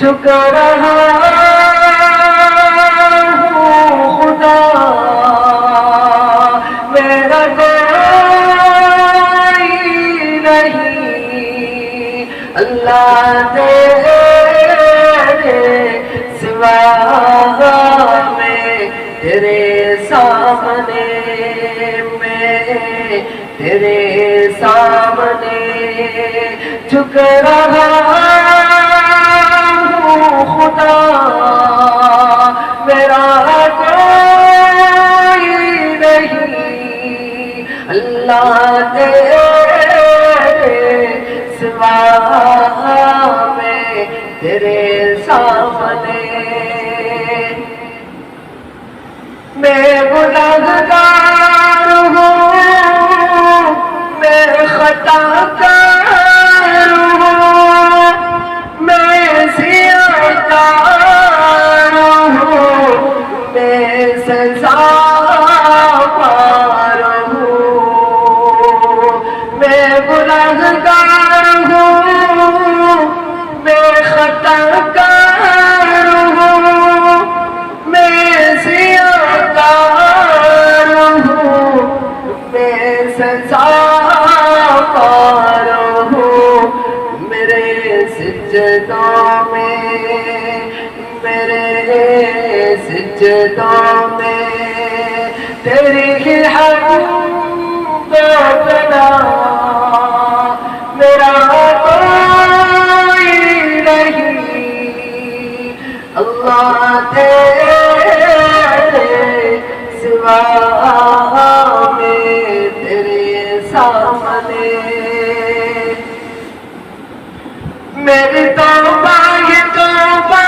جھک رہا ہوں خدا میرا کوئی نہیں، اللہ تیرے سوا میں تیرے سامنے، میں تیرے سامنے جھک رہا ہوں خدا میرا کوئی نہیں، اللہ تیرے سوا میں تیرے سامنے، میں گنہگار ہوں، میں خطا کار ہوں، میں سیاہکار ہوں، میں سزا پار ہوں، میں گنہگار ہوں، میں خطا کار ہوں، میں سیاہکار ہوں، میں سزا پار ہوں، میرے سجدوں میں، میرے سجدوں میں تیری ہی حمد و ثنا، میرا کوئی نہیں، اللہ تیرے سوا میں تیرے سامنے، میری توبہ یہ توبہ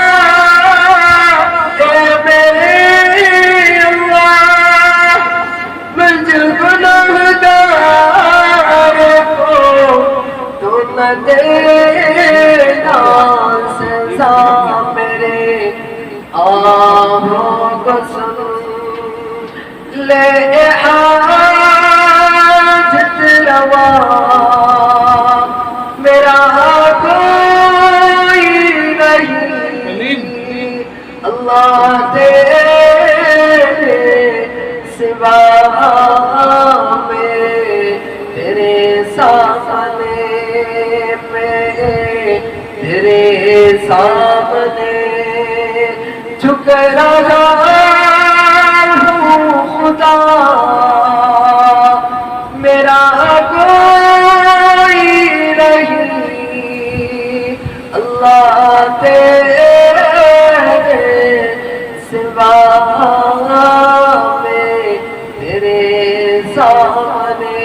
اے میرے اللہ، مجھ گنہگار کو تو نہ دینا سزا، میرے آہوں کو سن لے حاجت روا، میرا کوئی نہیں، اللہ تیرے سوا میں تیرے سامنے، میں تیرے سامنے جھک رہا ہوں خدا میرا کوئی نہیں، اللہ تیرے سوا میں تیرے سامنے،